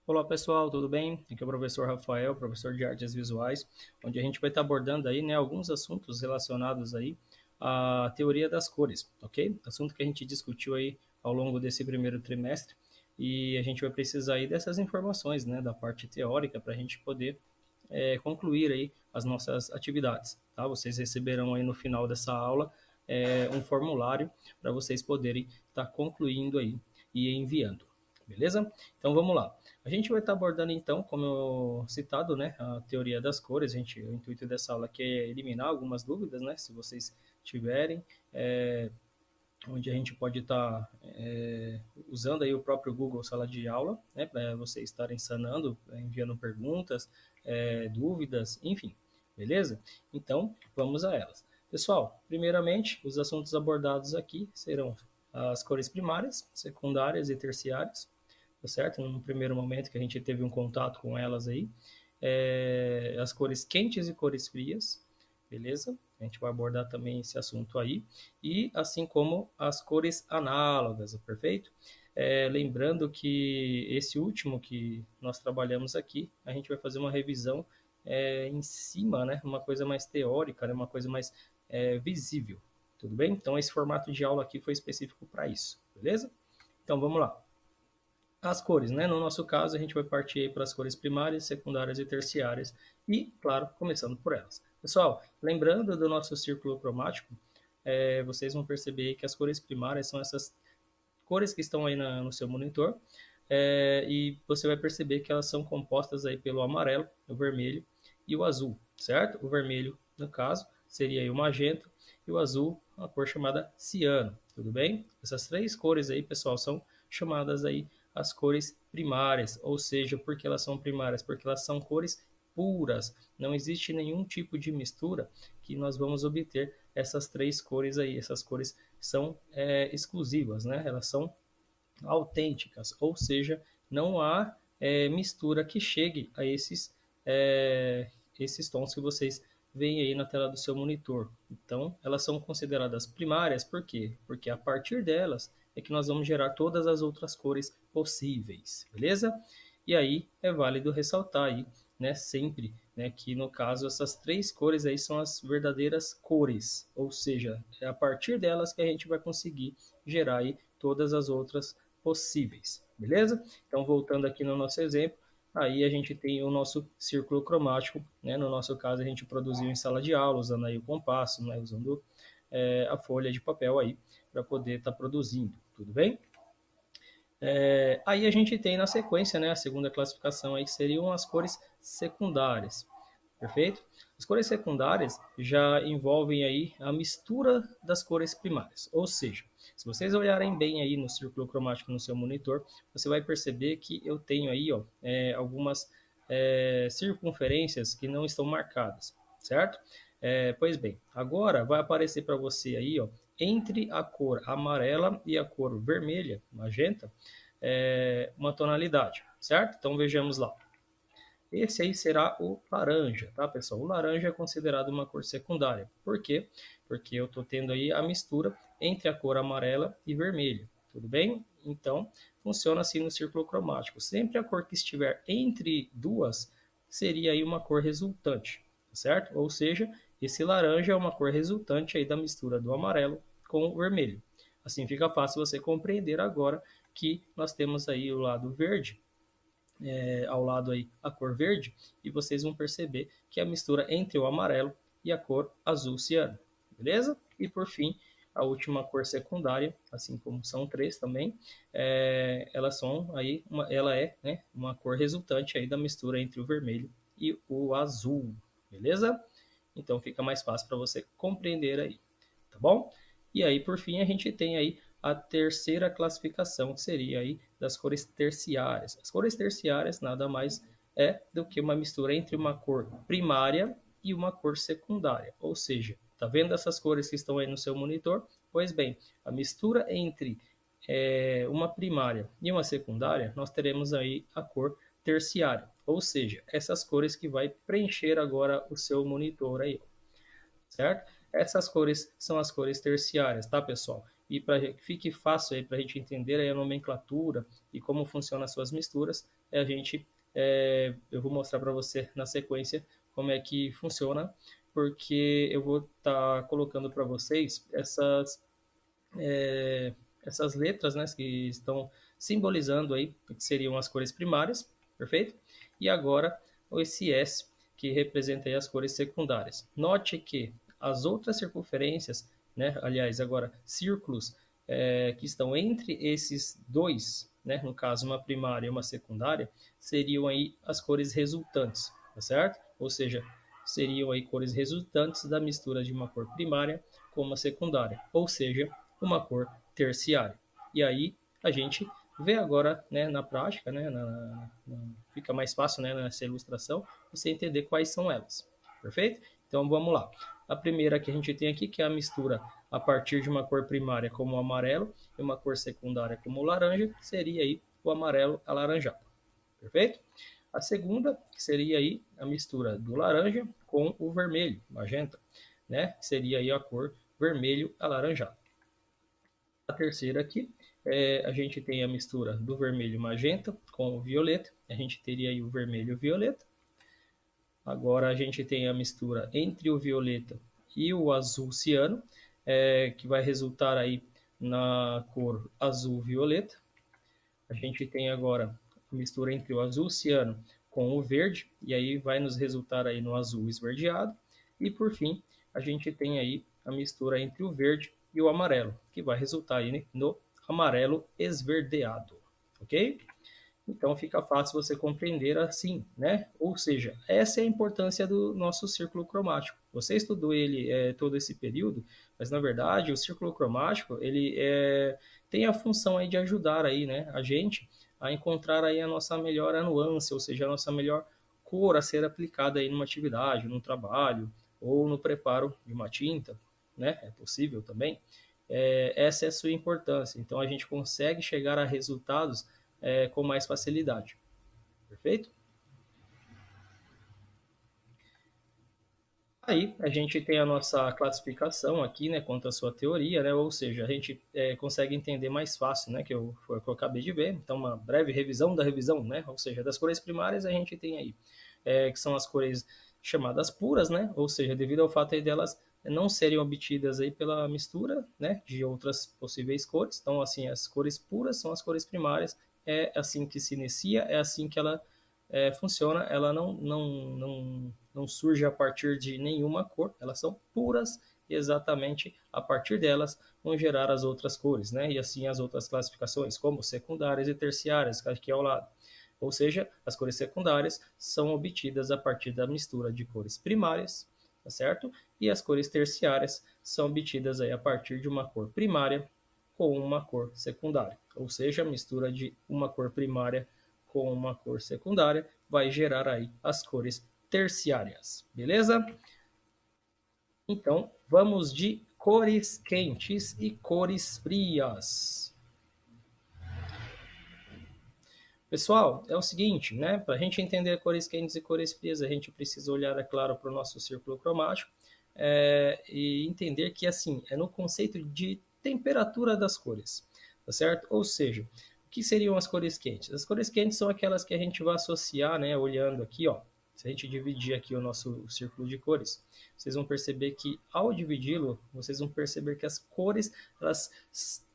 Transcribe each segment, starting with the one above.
Olá pessoal, tudo bem? Aqui é o professor Rafael, professor de artes visuais, onde a gente vai estar abordando aí, né, alguns assuntos relacionados aí à teoria das cores, ok? Assunto que a gente discutiu aí ao longo desse primeiro trimestre e a gente vai precisar aí dessas informações, né, da parte teórica para a gente poder concluir aí as nossas atividades, tá? Vocês receberão aí no final dessa aula um formulário para vocês poderem estar concluindo aí e enviando, beleza? Então vamos lá. A gente vai estar abordando então, como eu citado, né, a teoria das cores. O intuito dessa aula aqui é eliminar algumas dúvidas, né, se vocês tiverem, onde a gente pode estar usando aí o próprio Google Sala de Aula, né, para vocês estarem sanando, enviando perguntas, dúvidas, enfim, beleza? Então, vamos a elas. Pessoal, primeiramente, os assuntos abordados aqui serão as cores primárias, secundárias e terciárias, tá certo? No primeiro momento que a gente teve um contato com elas aí, as cores quentes e cores frias, beleza? A gente vai abordar também esse assunto aí, e assim como as cores análogas, perfeito? Lembrando que esse último que nós trabalhamos aqui, a gente vai fazer uma revisão em cima, né? Uma coisa mais teórica, né? Uma coisa mais visível, tudo bem? Então esse formato de aula aqui foi específico para isso, beleza? Então vamos lá. As cores, né? No nosso caso, a gente vai partir para as cores primárias, secundárias e terciárias, e, claro, começando por elas. Pessoal, lembrando do nosso círculo cromático, vocês vão perceber que as cores primárias são essas cores que estão aí no seu monitor, e você vai perceber que elas são compostas aí pelo amarelo, o vermelho e o azul, certo? O vermelho, no caso, seria aí o magenta, e o azul, uma cor chamada ciano, tudo bem? Essas três cores aí, pessoal, são chamadas aí as cores primárias, ou seja, porque elas são primárias? Porque elas são cores puras, não existe nenhum tipo de mistura que nós vamos obter essas três cores aí. Essas cores são exclusivas, né? Elas são autênticas, ou seja, não há mistura que chegue a esses tons que vocês veem aí na tela do seu monitor. Então, elas são consideradas primárias, por quê? Porque a partir delas é que nós vamos gerar todas as outras cores possíveis, beleza? E aí é válido ressaltar aí, né, sempre, né, que no caso essas três cores aí são as verdadeiras cores, ou seja, é a partir delas que a gente vai conseguir gerar aí todas as outras possíveis, beleza? Então, voltando aqui no nosso exemplo, aí a gente tem o nosso círculo cromático, né? No nosso caso, a gente produziu em sala de aula, usando aí o compasso, né? Usando a folha de papel aí, para poder estar produzindo, tudo bem? Aí a gente tem na sequência, né, a segunda classificação aí, que seriam as cores secundárias. Perfeito? As cores secundárias já envolvem aí a mistura das cores primárias. Ou seja, se vocês olharem bem aí no círculo cromático no seu monitor, você vai perceber que eu tenho aí ó, algumas circunferências que não estão marcadas, certo? Pois bem, agora vai aparecer para você aí, ó, entre a cor amarela e a cor vermelha, magenta, uma tonalidade, certo? Então vejamos lá. Esse aí será o laranja, tá, pessoal? O laranja é considerado uma cor secundária. Por quê? Porque eu estou tendo aí a mistura entre a cor amarela e vermelha, tudo bem? Então, funciona assim no círculo cromático. Sempre a cor que estiver entre duas seria aí uma cor resultante, certo? Ou seja, esse laranja é uma cor resultante aí da mistura do amarelo com o vermelho. Assim fica fácil você compreender agora que nós temos aí o lado verde ao lado aí a cor verde, e vocês vão perceber que é a mistura entre o amarelo e a cor azul ciano, beleza? E por fim, a última cor secundária, assim como são três também, elas são aí ela é, né, uma cor resultante aí da mistura entre o vermelho e o azul, beleza? Então fica mais fácil para você compreender aí, tá bom? E aí, por fim, a gente tem aí a terceira classificação, que seria aí das cores terciárias. As cores terciárias nada mais é do que uma mistura entre uma cor primária e uma cor secundária. Ou seja, tá vendo essas cores que estão aí no seu monitor? Pois bem, a mistura entre uma primária e uma secundária, nós teremos aí a cor terciária. Ou seja, essas cores que vai preencher agora o seu monitor aí, certo? Essas cores são as cores terciárias, tá, pessoal? e para que fique fácil aí para a gente entender aí a nomenclatura e como funcionam as suas misturas, eu vou mostrar para você na sequência como é que funciona, porque eu vou estar colocando para vocês é, essas letras, né, que estão simbolizando aí que seriam as cores primárias, perfeito? E agora esse S que representa aí as cores secundárias. Note que as outras circunferências, né, aliás, agora círculos que estão entre esses dois, né, no caso uma primária e uma secundária, seriam aí as cores resultantes, tá certo? Ou seja, seriam aí cores resultantes da mistura de uma cor primária com uma secundária, ou seja, uma cor terciária. E aí a gente vê agora, né, na prática, né, fica mais fácil, né, nessa ilustração, você entender quais são elas. Perfeito? Então vamos lá. A primeira que a gente tem aqui, que é a mistura a partir de uma cor primária como o amarelo e uma cor secundária como o laranja, seria aí o amarelo alaranjado. Perfeito? A segunda, que seria aí a mistura do laranja com o vermelho, magenta, né? Que seria aí a cor vermelho alaranjado. A terceira aqui, a gente tem a mistura do vermelho magenta com o violeta. A gente teria aí o vermelho violeta. Agora a gente tem a mistura entre o violeta e o azul ciano, que vai resultar aí na cor azul violeta. A gente tem agora a mistura entre o azul ciano com o verde, e aí vai nos resultar aí no azul esverdeado. E por fim, a gente tem aí a mistura entre o verde e o amarelo, que vai resultar aí no amarelo esverdeado, ok? Então fica fácil você compreender assim, né? Ou seja, essa é a importância do nosso círculo cromático. Você estudou ele todo esse período, mas na verdade o círculo cromático ele tem a função aí de ajudar aí, né, a gente a encontrar aí a nossa melhor nuance, ou seja, a nossa melhor cor a ser aplicada aí numa atividade, num trabalho ou no preparo de uma tinta, né? É possível também. Essa é a sua importância. Então a gente consegue chegar a resultados com mais facilidade. Perfeito? Aí a gente tem a nossa classificação aqui, né, quanto à sua teoria, né, ou seja, a gente consegue entender mais fácil, né, foi o que eu acabei de ver. Então, uma breve revisão da revisão, né, ou seja, das cores primárias a gente tem aí, que são as cores chamadas puras, né, ou seja, devido ao fato aí delas não serem obtidas aí pela mistura, né, de outras possíveis cores. Então, assim, as cores puras são as cores primárias, é assim que se inicia, é assim que ela funciona, ela não surge a partir de nenhuma cor, elas são puras e exatamente a partir delas vão gerar as outras cores, né? E assim as outras classificações, como secundárias e terciárias, aqui ao lado. Ou seja, as cores secundárias são obtidas a partir da mistura de cores primárias, tá certo? E as cores terciárias são obtidas aí a partir de uma cor primária com uma cor secundária, ou seja, a mistura de uma cor primária com uma cor secundária vai gerar aí as cores terciárias, beleza? Então, vamos de cores quentes e cores frias. Pessoal, é o seguinte, né? Para a gente entender cores quentes e cores frias, a gente precisa olhar, é claro, para o nosso círculo cromático e entender que, assim, é no conceito de temperatura das cores, tá certo? Ou seja, o que seriam as cores quentes? As cores quentes são aquelas que a gente vai associar, né? Olhando aqui, ó. Se a gente dividir aqui o nosso círculo de cores, vocês vão perceber que, ao dividi-lo, vocês vão perceber que as cores,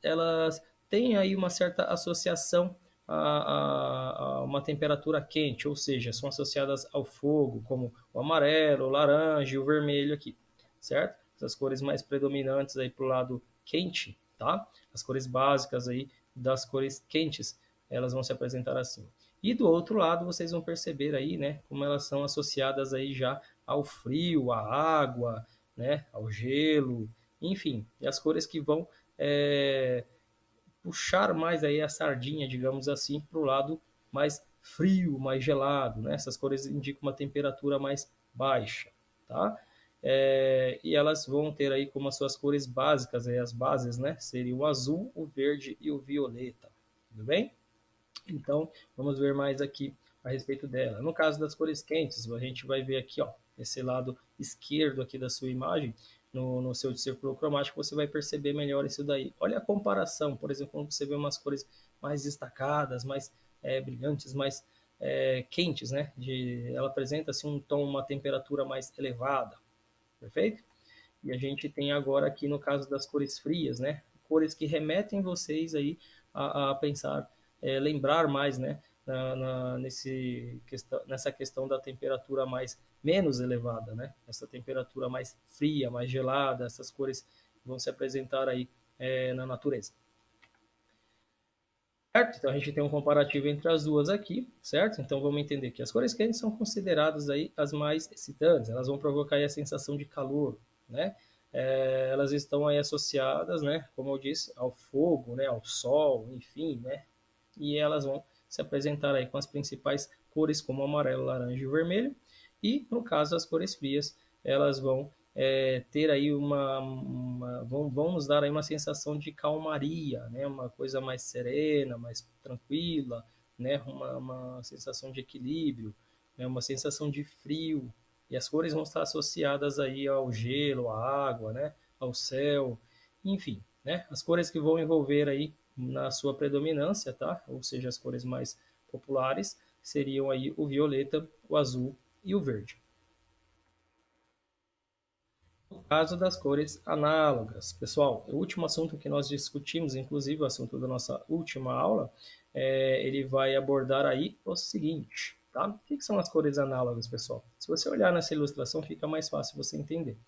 elas têm aí uma certa associação a uma temperatura quente, ou seja, são associadas ao fogo, como o amarelo, o laranja e o vermelho aqui, certo? Essas cores mais predominantes aí para o lado quente, tá? As cores básicas aí das cores quentes, elas vão se apresentar assim. E do outro lado, vocês vão perceber aí, né, como elas são associadas aí já ao frio, à água, né, ao gelo, enfim, e as cores que vão puxar mais aí a sardinha, digamos assim, para o lado mais frio, mais gelado, né? Essas cores indicam uma temperatura mais baixa, tá? E elas vão ter aí como as suas cores básicas, aí as bases, né? Seriam o azul, o verde e o violeta, tudo bem? Então, vamos ver mais aqui a respeito dela. No caso das cores quentes, a gente vai ver aqui, ó, esse lado esquerdo aqui da sua imagem, no seu círculo cromático, você vai perceber melhor isso daí. Olha a comparação, por exemplo, quando você vê umas cores mais destacadas, mais brilhantes, mais quentes, né? Ela apresenta assim, um tom, uma temperatura mais elevada, perfeito? E a gente tem agora aqui no caso das cores frias, né? Cores que remetem vocês aí a pensar, lembrar mais, né? Nessa questão da temperatura mais menos elevada, né? Essa temperatura mais fria, mais gelada, essas cores vão se apresentar aí na natureza. Certo? Então a gente tem um comparativo entre as duas aqui, certo? Então vamos entender que as cores quentes são consideradas aí as mais excitantes, elas vão provocar aí a sensação de calor, né? Elas estão aí associadas, né, como eu disse, ao fogo, né, ao sol, enfim, né? E elas vão se apresentar aí com as principais cores como amarelo, laranja e vermelho. E no caso das cores frias, elas vão ter aí vão nos dar aí uma sensação de calmaria, né? Uma coisa mais serena, mais tranquila, né? Uma sensação de equilíbrio, né? Uma sensação de frio. E as cores vão estar associadas aí ao gelo, à água, né? Ao céu, enfim, né? As cores que vão envolver aí na sua predominância, tá? Ou seja, as cores mais populares seriam aí o violeta, o azul e o verde. No caso das cores análogas, pessoal, o último assunto que nós discutimos, inclusive o assunto da nossa última aula, ele vai abordar aí o seguinte, tá? O que são as cores análogas, pessoal? Se você olhar nessa ilustração, fica mais fácil você entender.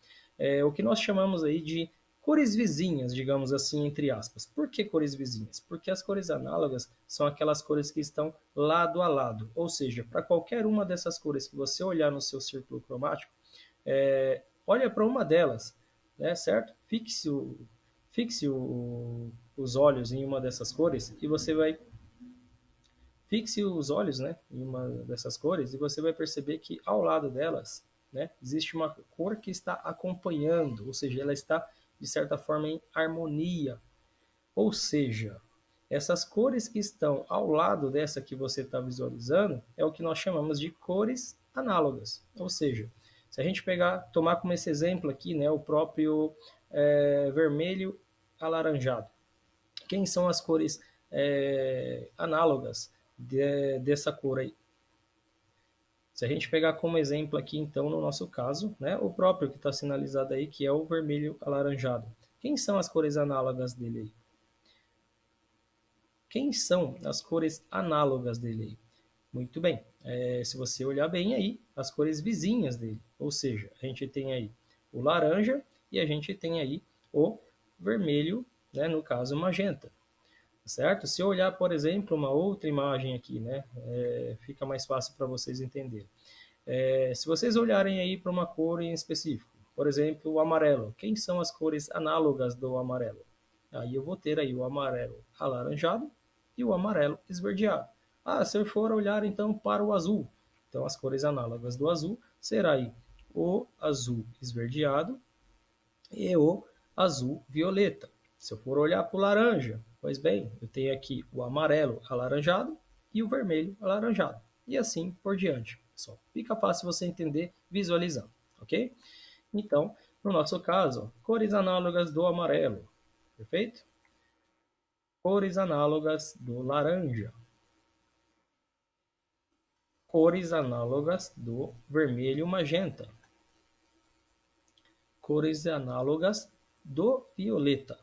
O que nós chamamos aí de cores vizinhas, digamos assim, entre aspas. Por que cores vizinhas? Porque as cores análogas são aquelas cores que estão lado a lado, ou seja, para qualquer uma dessas cores que você olhar no seu círculo cromático, olha para uma delas, né, certo? Os olhos em uma dessas cores e você vai fixe os olhos, né, em uma dessas cores e você vai perceber que ao lado delas, né, existe uma cor que está acompanhando, ou seja, ela está de certa forma em harmonia. Ou seja, essas cores que estão ao lado dessa que você está visualizando é o que nós chamamos de cores análogas. Ou seja, se a gente tomar como esse exemplo aqui, né, o próprio vermelho alaranjado. Quem são as cores análogas dessa cor aí? Se a gente pegar como exemplo aqui, então, no nosso caso, né, o próprio que está sinalizado aí, que é o vermelho alaranjado. Quem são as cores análogas dele aí? Quem são as cores análogas dele aí? Muito bem. Se você olhar bem aí, as cores vizinhas dele. Ou seja, a gente tem aí o laranja e a gente tem aí o vermelho, né, no caso magenta. Certo? Se eu olhar, por exemplo, uma outra imagem aqui, né, fica mais fácil para vocês entenderem. Se vocês olharem aí para uma cor em específico, por exemplo, o amarelo, quem são as cores análogas do amarelo? Aí eu vou ter aí o amarelo alaranjado e o amarelo esverdeado. Se eu for olhar então para o azul, então as cores análogas do azul será aí o azul esverdeado e o azul violeta. Se eu for olhar para o laranja, pois bem, eu tenho aqui o amarelo alaranjado e o vermelho alaranjado. E assim por diante. Só fica fácil você entender visualizando, ok? Então, no nosso caso, cores análogas do amarelo, perfeito? Cores análogas do laranja. Cores análogas do vermelho magenta. Cores análogas do violeta.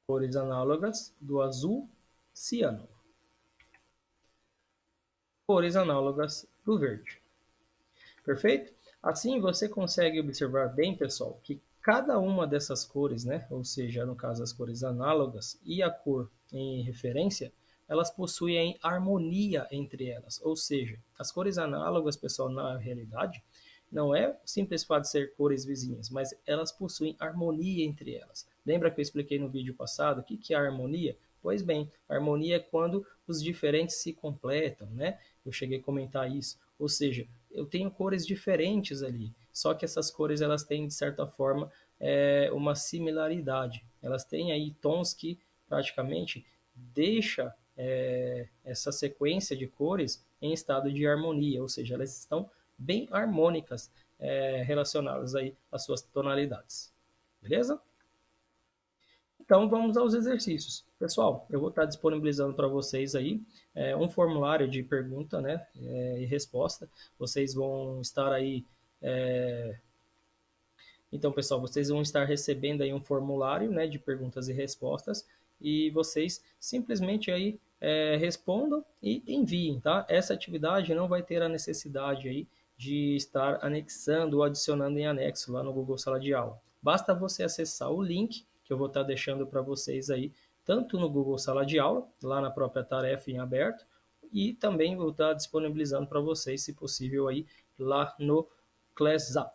Cores análogas do azul ciano. Cores análogas do verde. Perfeito? Assim você consegue observar bem, pessoal, que cada uma dessas cores, né, ou seja, no caso as cores análogas e a cor em referência, elas possuem harmonia entre elas. Ou seja, as cores análogas, pessoal, na realidade, não é o simples fato de ser cores vizinhas, mas elas possuem harmonia entre elas. Lembra que eu expliquei no vídeo passado o que é a harmonia? Pois bem, a harmonia é quando os diferentes se completam, né? Eu cheguei a comentar isso. Ou seja, eu tenho cores diferentes ali, só que essas cores elas têm de certa forma uma similaridade. Elas têm aí tons que praticamente deixa essa sequência de cores em estado de harmonia, ou seja, elas estão bem harmônicas relacionadas aí às suas tonalidades. Beleza? Então vamos aos exercícios. Pessoal, eu vou estar disponibilizando para vocês aí um formulário de pergunta, né, e resposta. Vocês vão estar aí então, pessoal, vocês vão estar recebendo aí um formulário, né, de perguntas e respostas e vocês simplesmente aí respondam e enviem, tá? Essa atividade não vai ter a necessidade aí de estar anexando ou adicionando em anexo lá no Google Sala de Aula. Basta você acessar o link que eu vou estar deixando para vocês aí, tanto no Google Sala de Aula, lá na própria tarefa em aberto, e também vou estar disponibilizando para vocês, se possível, aí lá no ClassZap,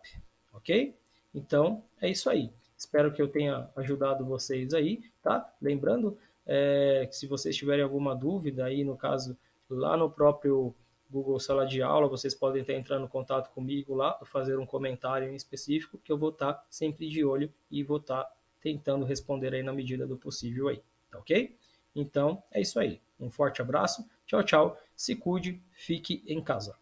ok? Então, é isso aí. Espero que eu tenha ajudado vocês aí, tá? Lembrando que se vocês tiverem alguma dúvida aí, no caso, lá no próprio Google Sala de Aula, vocês podem estar entrando em contato comigo lá, para fazer um comentário em específico, que eu vou estar sempre de olho e vou estar tentando responder aí na medida do possível aí, tá ok? Então, é isso aí. Um forte abraço, tchau, tchau, se cuide, fique em casa.